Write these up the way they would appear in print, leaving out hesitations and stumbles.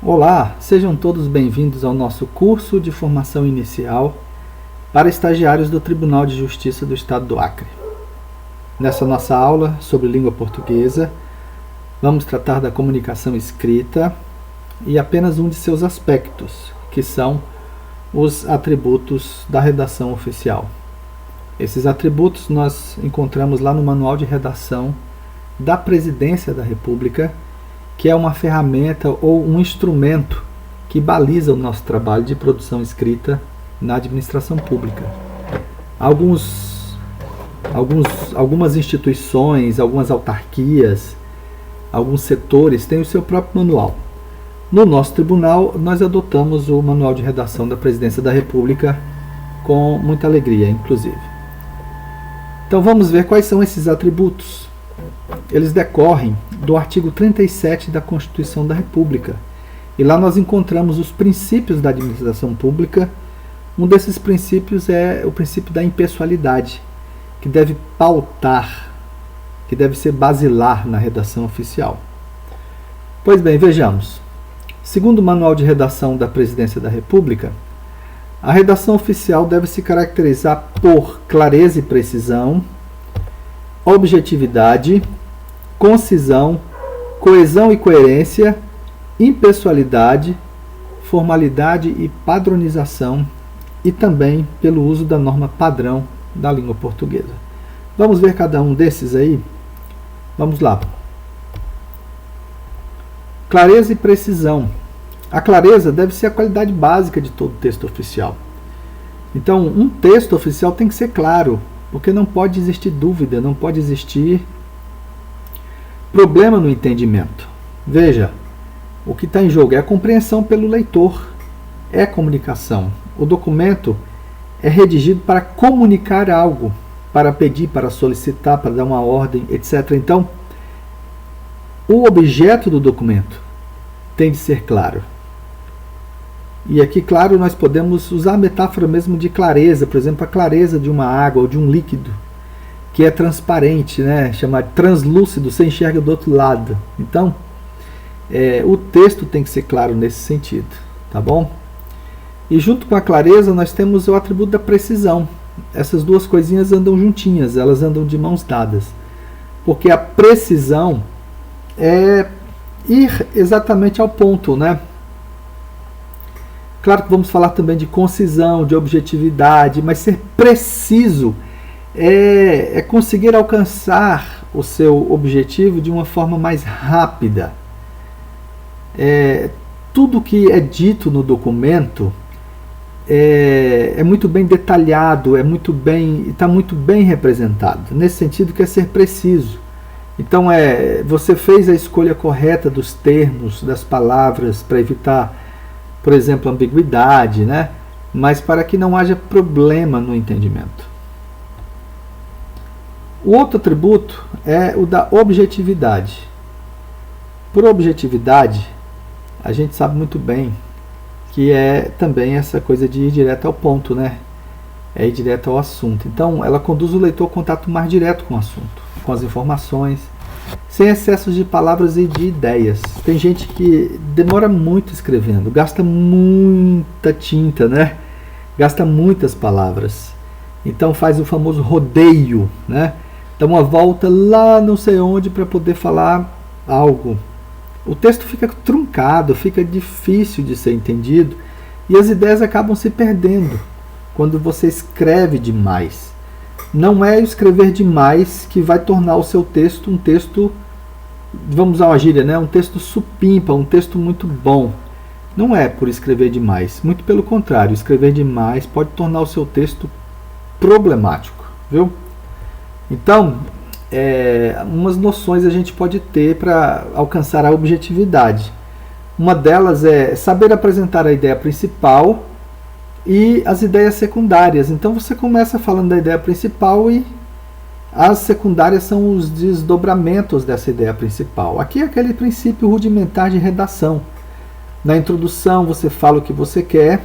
Olá, sejam todos bem-vindos ao nosso curso de formação inicial para estagiários do Tribunal de Justiça do Estado do Acre. Nessa nossa aula sobre língua portuguesa, vamos tratar da comunicação escrita e apenas um de seus aspectos, que são os atributos da redação oficial. Esses atributos nós encontramos lá no Manual de Redação da Presidência da República, que é uma ferramenta ou um instrumento que baliza o nosso trabalho de produção escrita na administração pública. Algumas instituições, algumas autarquias, alguns setores têm o seu próprio manual. No nosso tribunal, nós adotamos o Manual de Redação da Presidência da República com muita alegria, inclusive. Então vamos ver quais são esses atributos. Eles decorrem do artigo 37 da Constituição da República. E lá nós encontramos os princípios da administração pública. Um desses princípios é o princípio da impessoalidade, que deve pautar, que deve ser basilar na redação oficial. Pois bem, vejamos. Segundo o Manual de Redação da Presidência da República, a redação oficial deve se caracterizar por clareza e precisão, objetividade, concisão, coesão e coerência, impessoalidade, formalidade e padronização, e também pelo uso da norma padrão da língua portuguesa. Vamos ver cada um desses aí? Vamos lá. Clareza e precisão. A clareza deve ser a qualidade básica de todo texto oficial. Então, um texto oficial tem que ser claro, porque não pode existir dúvida, não pode existir problema no entendimento. Veja, o que está em jogo é a compreensão pelo leitor, é comunicação. O documento é redigido para comunicar algo, para pedir, para solicitar, para dar uma ordem, etc. Então, o objeto do documento tem de ser claro. E aqui, claro, nós podemos usar a metáfora mesmo de clareza, por exemplo, a clareza de uma água ou de um líquido, que é transparente, né? Chamado translúcido, você enxerga do outro lado. Então, o texto tem que ser claro nesse sentido, tá bom? E junto com a clareza, nós temos o atributo da precisão. Essas duas coisinhas andam juntinhas, elas andam de mãos dadas. Porque a precisão é ir exatamente ao ponto, né? Claro que vamos falar também de concisão, de objetividade, mas ser preciso é conseguir alcançar o seu objetivo de uma forma mais rápida. Tudo que é dito no documento é muito bem detalhado, está muito bem representado. Nesse sentido que é ser preciso. Então você fez a escolha correta dos termos, das palavras, para evitar, por exemplo, ambiguidade, né? Mas para que não haja problema no entendimento. O outro atributo é o da objetividade. Por objetividade, a gente sabe muito bem que é também essa coisa de ir direto ao ponto, né? É ir direto ao assunto. Então, ela conduz o leitor a contato mais direto com o assunto, com as informações, sem excessos de palavras e de ideias. Tem gente que demora muito escrevendo, gasta muita tinta, né? Gasta muitas palavras. Então faz o famoso rodeio, né? Dá uma volta lá não sei onde para poder falar algo. O texto fica truncado, fica difícil de ser entendido e as ideias acabam se perdendo quando você escreve demais. Não é escrever demais que vai tornar o seu texto um texto, vamos usar uma gíria, né? Um texto supimpa, um texto muito bom. Não é por escrever demais, muito pelo contrário, escrever demais pode tornar o seu texto problemático, viu? Então, umas noções a gente pode ter para alcançar a objetividade. Uma delas é saber apresentar a ideia principal e as ideias secundárias. Então você começa falando da ideia principal e as secundárias são os desdobramentos dessa ideia principal. Aqui é aquele princípio rudimentar de redação. Na introdução você fala o que você quer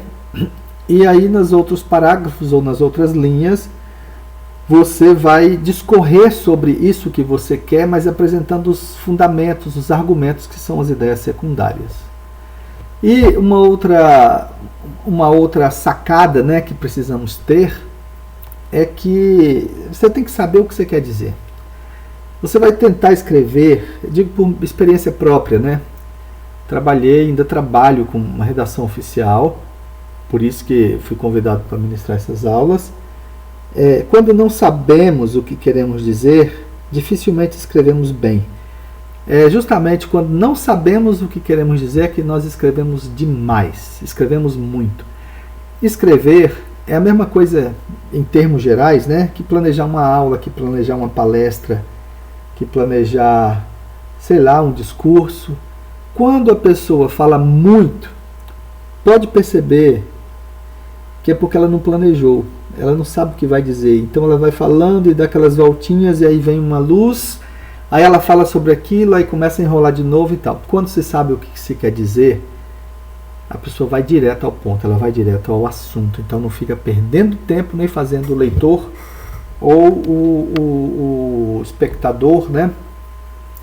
e aí nos outros parágrafos ou nas outras linhas você vai discorrer sobre isso que você quer, mas apresentando os fundamentos, os argumentos que são as ideias secundárias. E uma outra sacada, né, que precisamos ter é que você tem que saber o que você quer dizer. Você vai tentar escrever, eu digo por experiência própria, né? Trabalhei, ainda trabalho com uma redação oficial, por isso que fui convidado para ministrar essas aulas. Quando não sabemos o que queremos dizer, dificilmente escrevemos bem. Justamente quando não sabemos o que queremos dizer é que nós escrevemos demais, escrevemos muito. Escrever é a mesma coisa em termos gerais, né, que planejar uma aula, que planejar uma palestra, que planejar, sei lá, um discurso. Quando a pessoa fala muito, pode perceber que é porque ela não planejou, ela não sabe o que vai dizer. Então ela vai falando e dá aquelas voltinhas e aí vem uma luz, aí ela fala sobre aquilo, aí começa a enrolar de novo e tal. Quando você sabe o que se quer dizer, a pessoa vai direto ao ponto, ela vai direto ao assunto. Então não fica perdendo tempo nem fazendo o leitor ou o espectador, né,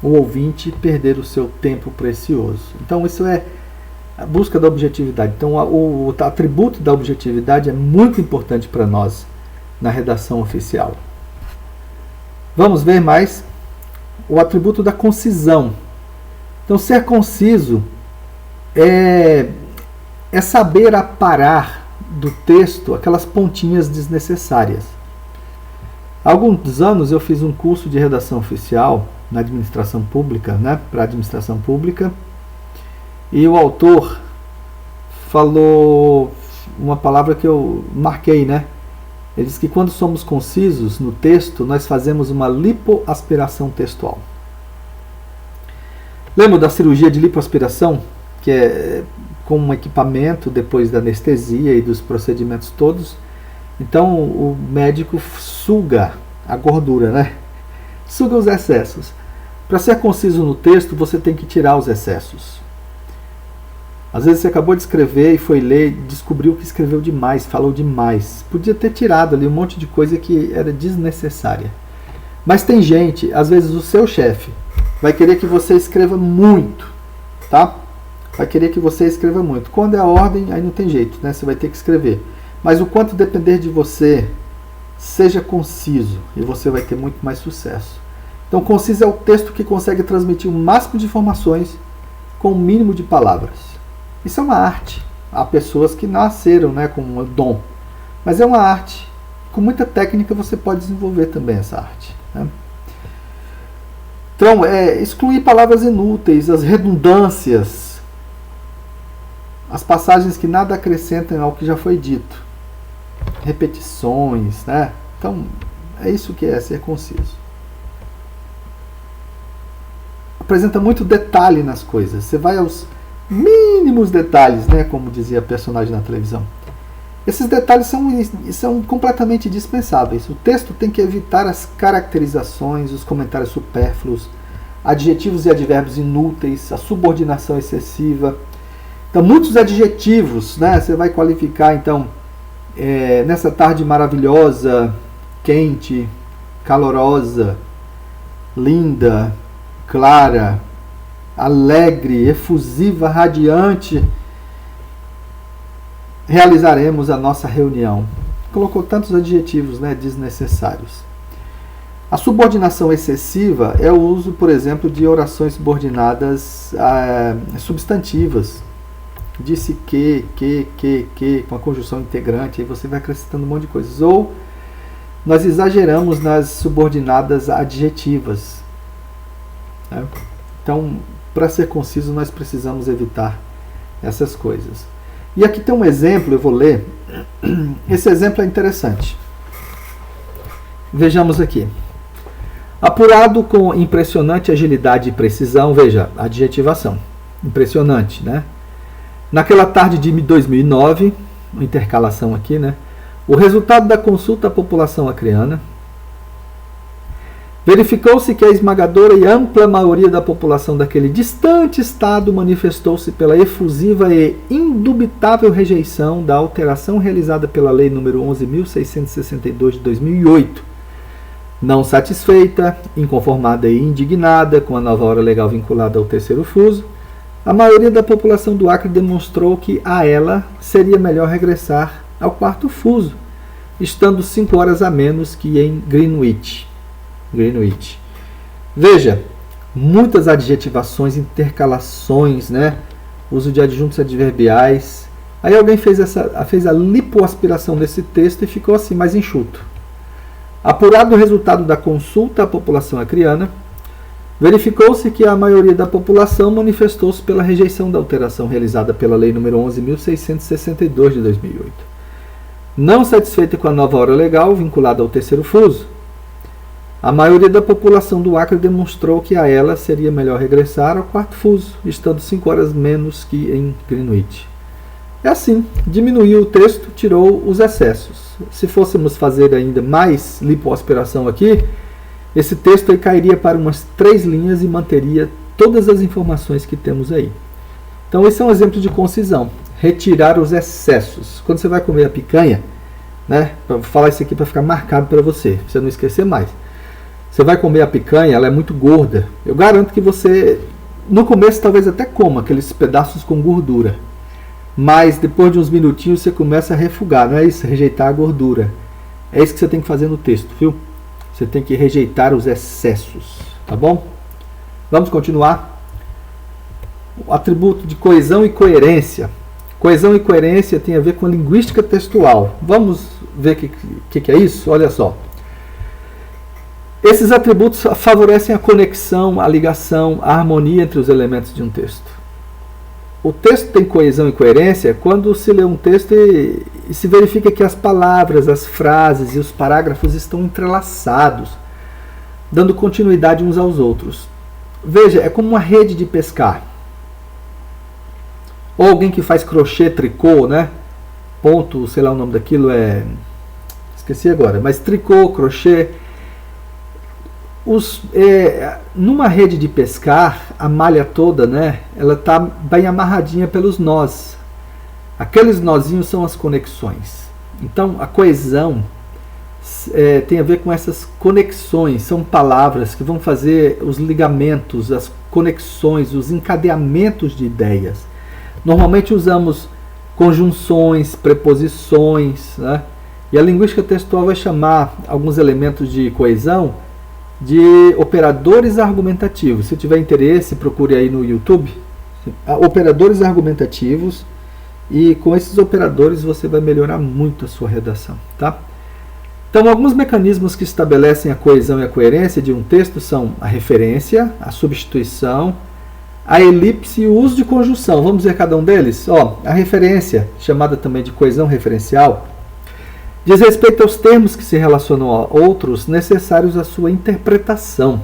o ouvinte, perder o seu tempo precioso. Então isso é a busca da objetividade. Então o atributo da objetividade é muito importante para nós na redação oficial. Vamos ver mais o atributo da concisão. Então ser conciso é saber aparar do texto aquelas pontinhas desnecessárias. Há alguns anos eu fiz um curso de redação oficial na administração pública, né, para administração pública, e o autor falou uma palavra que eu marquei, né? Ele diz que quando somos concisos no texto, nós fazemos uma lipoaspiração textual. Lembra da cirurgia de lipoaspiração? Que é com um equipamento depois da anestesia e dos procedimentos todos. Então o médico suga a gordura, né? Suga os excessos. Para ser conciso no texto, você tem que tirar os excessos. Às vezes você acabou de escrever e foi ler e descobriu que escreveu demais, falou demais. Podia ter tirado ali um monte de coisa que era desnecessária. Mas tem gente, às vezes o seu chefe vai querer que você escreva muito, tá? Vai querer que você escreva muito. Quando é a ordem, aí não tem jeito, né? Você vai ter que escrever. Mas o quanto depender de você, seja conciso e você vai ter muito mais sucesso. Então, conciso é o texto que consegue transmitir o máximo de informações com o mínimo de palavras. Isso é uma arte. Há pessoas que nasceram, né, com um dom. Mas é uma arte. Com muita técnica você pode desenvolver também essa arte, né? Então, excluir palavras inúteis, as redundâncias, as passagens que nada acrescentam ao que já foi dito, repetições, né? Então, é isso que é ser conciso. Apresenta muito detalhe nas coisas. Você vai aos mínimos detalhes, né? Como dizia a personagem na televisão. Esses detalhes são completamente dispensáveis. O texto tem que evitar as caracterizações, os comentários supérfluos, adjetivos e advérbios inúteis, a subordinação excessiva. Então, muitos adjetivos, né? Você vai qualificar, então, nessa tarde maravilhosa, quente, calorosa, linda, clara, alegre, efusiva, radiante, realizaremos a nossa reunião. Colocou tantos adjetivos, né, desnecessários. A subordinação excessiva é o uso, por exemplo, de orações subordinadas substantivas. Disse que, com a conjunção integrante, aí você vai acrescentando um monte de coisas. Ou nós exageramos nas subordinadas adjetivas, né? Então, para ser conciso, nós precisamos evitar essas coisas. E aqui tem um exemplo, eu vou ler. Esse exemplo é interessante. Vejamos aqui. Apurado com impressionante agilidade e precisão, veja, adjetivação. Impressionante, né? Naquela tarde de 2009, uma intercalação aqui, né? O resultado da consulta à população acreana. Verificou-se que a esmagadora e ampla maioria da população daquele distante estado manifestou-se pela efusiva e indubitável rejeição da alteração realizada pela Lei nº 11.662 de 2008. Não satisfeita, inconformada e indignada com a nova hora legal vinculada ao terceiro fuso, A maioria da população do Acre demonstrou que a ela seria melhor regressar ao quarto fuso, estando 5 horas a menos que em Greenwich. Veja, muitas adjetivações, intercalações, né? Uso de adjuntos adverbiais. Aí alguém fez a lipoaspiração desse texto e ficou assim, mais enxuto. Apurado o resultado da consulta à população acreana, verificou-se que a maioria da população manifestou-se pela rejeição da alteração realizada pela Lei nº 11.662 de 2008. Não satisfeita com a nova hora legal vinculada ao terceiro fuso, a maioria da população do Acre demonstrou que a ela seria melhor regressar ao quarto fuso, estando 5 horas menos que em Greenwich. É assim, diminuiu o texto, tirou os excessos. Se fôssemos fazer ainda mais lipoaspiração aqui, esse texto aí cairia para umas 3 linhas e manteria todas as informações que temos aí. Então esse é um exemplo de concisão. Retirar os excessos. Quando você vai comer a picanha, né? Vou falar isso aqui para ficar marcado para você não esquecer mais. Você vai comer a picanha, ela é muito gorda. Eu garanto que você, no começo talvez até coma aqueles pedaços com gordura. Mas depois de uns minutinhos você começa a refugar, não é isso? Rejeitar a gordura. É isso que você tem que fazer no texto, viu? Você tem que rejeitar os excessos, tá bom? Vamos continuar. O atributo de coesão e coerência. Coesão e coerência tem a ver com a linguística textual. Vamos ver o que é isso? Olha só. Esses atributos favorecem a conexão, a ligação, a harmonia entre os elementos de um texto. O texto tem coesão e coerência quando se lê um texto e se verifica que as palavras, as frases e os parágrafos estão entrelaçados, dando continuidade uns aos outros. Veja, é como uma rede de pescar. Ou alguém que faz crochê, tricô, né? Ponto, sei lá o nome daquilo esqueci agora, mas tricô, crochê. Numa rede de pescar, a malha toda, né, ela está bem amarradinha pelos nós. Aqueles nozinhos são as conexões. Então, a coesão tem a ver com essas conexões. São palavras que vão fazer os ligamentos, as conexões, os encadeamentos de ideias. Normalmente usamos conjunções, preposições, né? E a linguística textual vai chamar alguns elementos de coesão de operadores argumentativos. Se tiver interesse, procure aí no YouTube operadores argumentativos, e com esses operadores você vai melhorar muito a sua redação, tá? Então, alguns mecanismos que estabelecem a coesão e a coerência de um texto são a referência, a substituição, a elipse e o uso de conjunção. Vamos ver cada um deles? A referência, chamada também de coesão referencial, diz respeito aos termos que se relacionam a outros necessários à sua interpretação.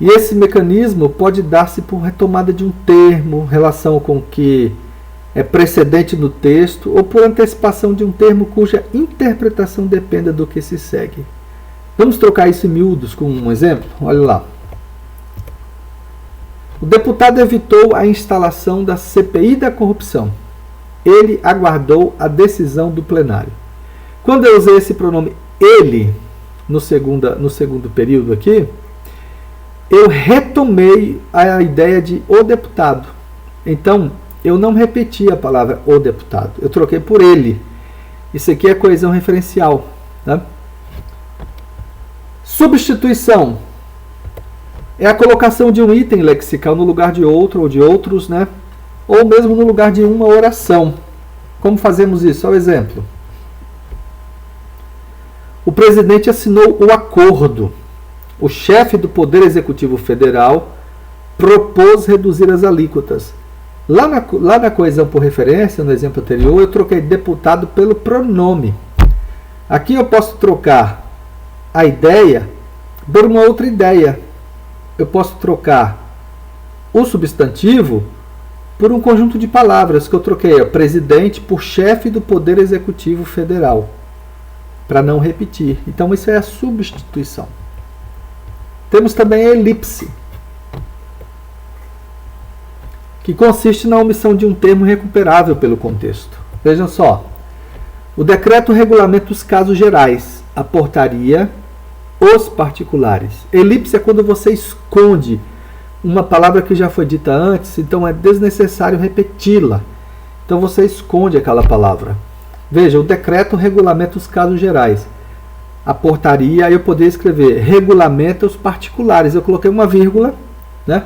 E esse mecanismo pode dar-se por retomada de um termo, relação com o que é precedente no texto, ou por antecipação de um termo cuja interpretação dependa do que se segue. Vamos trocar isso em miúdos com um exemplo? Olha lá. O deputado evitou a instalação da CPI da corrupção. Ele aguardou a decisão do plenário. Quando eu usei esse pronome ele no segundo período aqui, eu retomei a ideia de o deputado. Então, eu não repeti a palavra o deputado, eu troquei por ele. Isso aqui é coesão referencial, né? Substituição é a colocação de um item lexical no lugar de outro ou de outros, né? Ou mesmo no lugar de uma oração. Como fazemos isso? Olha o exemplo. O presidente assinou o acordo. O chefe do Poder Executivo Federal propôs reduzir as alíquotas. Lá na coesão por referência, no exemplo anterior, eu troquei deputado pelo pronome. Aqui eu posso trocar a ideia por uma outra ideia. Eu posso trocar o substantivo por um conjunto de palavras que eu troquei. Presidente por chefe do Poder Executivo Federal. Para não repetir. Então, isso é a substituição. Temos também a elipse, que consiste na omissão de um termo recuperável pelo contexto. Vejam só. O decreto regulamenta os casos gerais, a portaria, os particulares. Elipse é quando você esconde uma palavra que já foi dita antes, então é desnecessário repeti-la. Então você esconde aquela palavra. Veja, o decreto regulamenta os casos gerais. A portaria, eu poderia escrever regulamenta os particulares. Eu coloquei uma vírgula, né?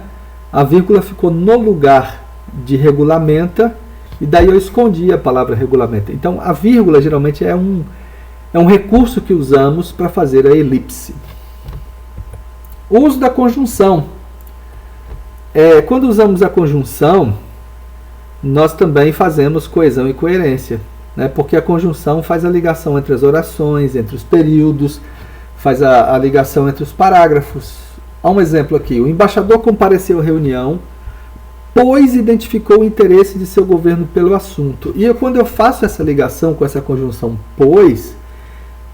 A vírgula ficou no lugar de regulamenta, e daí eu escondi a palavra regulamenta. Então a vírgula geralmente é um recurso que usamos para fazer a elipse. O uso da conjunção. Quando usamos a conjunção, nós também fazemos coesão e coerência, né? Porque a conjunção faz a ligação entre as orações, entre os períodos, faz a ligação entre os parágrafos. Há um exemplo aqui. O embaixador compareceu à reunião, pois identificou o interesse de seu governo pelo assunto. E quando eu faço essa ligação com essa conjunção pois,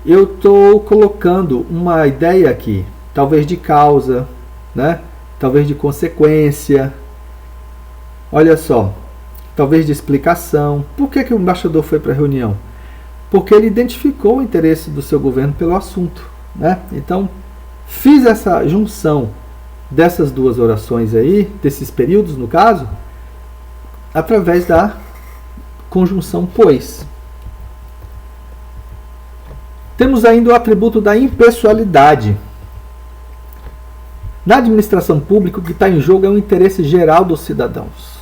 eu estou colocando uma ideia aqui, talvez de causa, né? Talvez de consequência. Olha só, talvez de explicação. Por que o embaixador foi para a reunião? Porque ele identificou o interesse do seu governo pelo assunto, né? Então, fiz essa junção dessas duas orações aí, desses períodos no caso, através da conjunção pois. Temos ainda o atributo da impessoalidade. Na administração pública, o que está em jogo é o interesse geral dos cidadãos.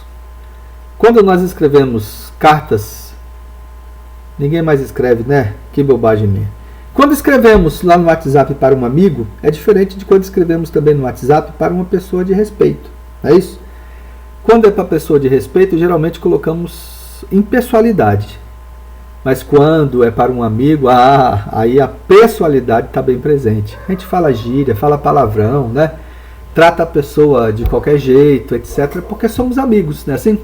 Quando nós escrevemos cartas, ninguém mais escreve, né? Que bobagem minha. Quando escrevemos lá no WhatsApp para um amigo, é diferente de quando escrevemos também no WhatsApp para uma pessoa de respeito. Não é isso? Quando é para pessoa de respeito, geralmente colocamos impessoalidade. Mas quando é para um amigo, aí a pessoalidade está bem presente. A gente fala gíria, fala palavrão, né? Trata a pessoa de qualquer jeito, etc. Porque somos amigos, né? Assim?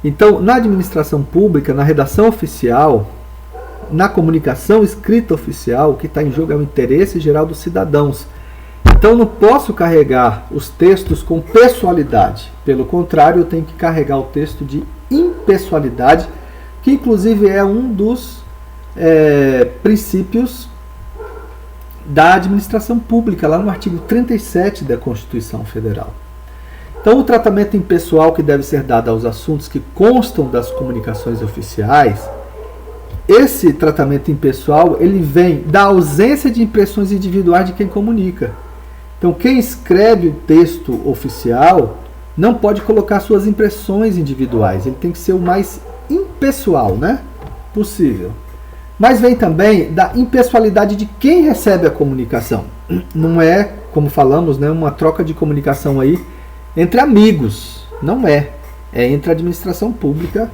Então, na administração pública, na redação oficial, na comunicação escrita oficial, o que está em jogo é o interesse geral dos cidadãos. Então, eu não posso carregar os textos com pessoalidade. Pelo contrário, eu tenho que carregar o texto de impessoalidade, que inclusive é um dos princípios da administração pública, lá no artigo 37 da Constituição Federal. Então, o tratamento impessoal que deve ser dado aos assuntos que constam das comunicações oficiais, esse tratamento impessoal, ele vem da ausência de impressões individuais de quem comunica. Então, quem escreve o texto oficial não pode colocar suas impressões individuais, ele tem que ser o mais impessoal, né, possível. Mas vem também da impessoalidade de quem recebe a comunicação. Não é, como falamos, né, uma troca de comunicação aí entre amigos. Não é. É entre a administração pública,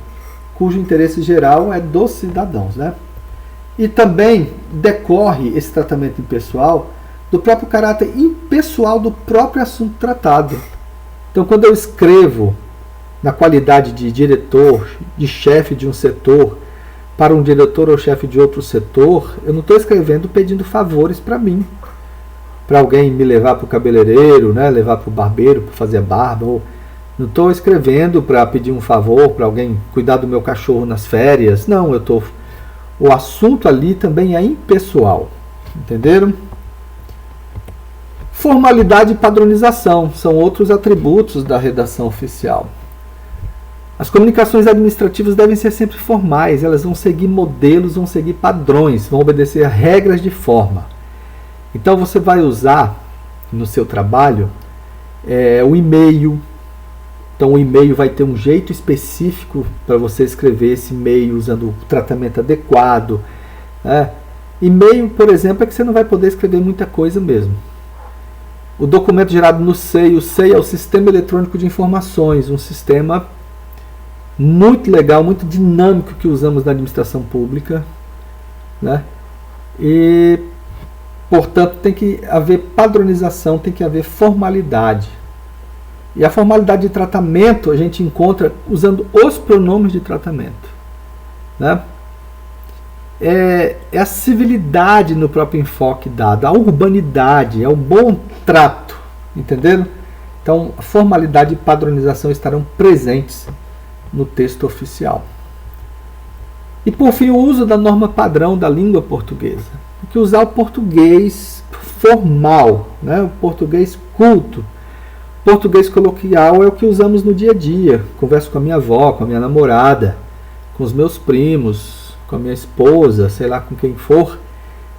cujo interesse geral é dos cidadãos, né? E também decorre esse tratamento impessoal do próprio caráter impessoal do próprio assunto tratado. Então, quando eu escrevo na qualidade de diretor, de chefe de um setor, para um diretor ou chefe de outro setor, eu não estou escrevendo pedindo favores para mim, para alguém me levar para o cabeleireiro, né, levar para o barbeiro para fazer barba, ou não estou escrevendo para pedir um favor para alguém cuidar do meu cachorro nas férias. Não, o assunto ali também é impessoal. Entenderam? Formalidade e padronização são outros atributos da redação oficial. As comunicações administrativas devem ser sempre formais, elas vão seguir modelos, vão seguir padrões, vão obedecer a regras de forma. Então você vai usar no seu trabalho o e-mail. Então o e-mail vai ter um jeito específico para você escrever esse e-mail usando o tratamento adequado. Né? E-mail, por exemplo, é que você não vai poder escrever muita coisa mesmo. O documento gerado no SEI, o SEI é o Sistema Eletrônico de Informações, um sistema muito legal, muito dinâmico que usamos na administração pública, né? E, portanto, tem que haver padronização, tem que haver formalidade. E a formalidade de tratamento a gente encontra usando os pronomes de tratamento, né? É a civilidade no próprio enfoque dado, a urbanidade, é o bom trato, entenderam? Então, a formalidade e padronização estarão presentes no texto oficial. E por fim, o uso da norma padrão da língua portuguesa. Tem que usar o português formal, né? O português culto, Português coloquial é o que usamos no dia a dia. Converso com a minha avó, com a minha namorada, com os meus primos, com a minha esposa, sei lá com quem for,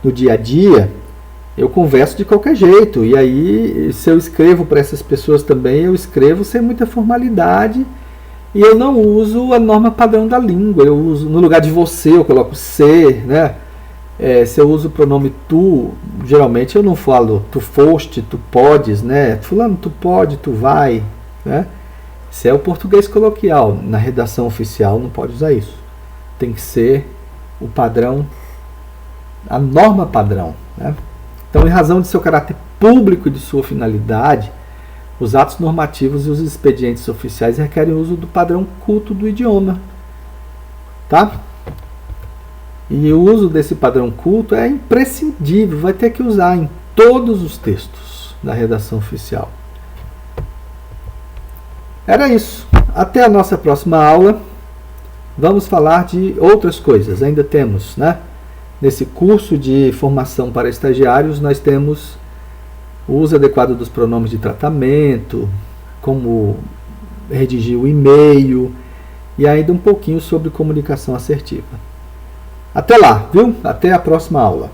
no dia a dia. Eu converso de qualquer jeito. E aí, se eu escrevo para essas pessoas também, eu escrevo sem muita formalidade. E eu não uso a norma padrão da língua. Eu uso, no lugar de você, eu coloco ser, né? Se eu uso o pronome tu, geralmente eu não falo tu foste, tu podes, né? Fulano, tu pode, tu vai, né? Se é o português coloquial, na redação oficial não pode usar isso. Tem que ser o padrão, a norma padrão, né? Então, em razão de seu caráter público e de sua finalidade, os atos normativos e os expedientes oficiais requerem o uso do padrão culto do idioma, tá? E o uso desse padrão culto é imprescindível, vai ter que usar em todos os textos da redação oficial. Era isso. Até a nossa próxima aula. Vamos falar de outras coisas. Ainda temos, né? Nesse curso de formação para estagiários, nós temos o uso adequado dos pronomes de tratamento, como redigir o e-mail e ainda um pouquinho sobre comunicação assertiva. Até lá, viu? Até a próxima aula.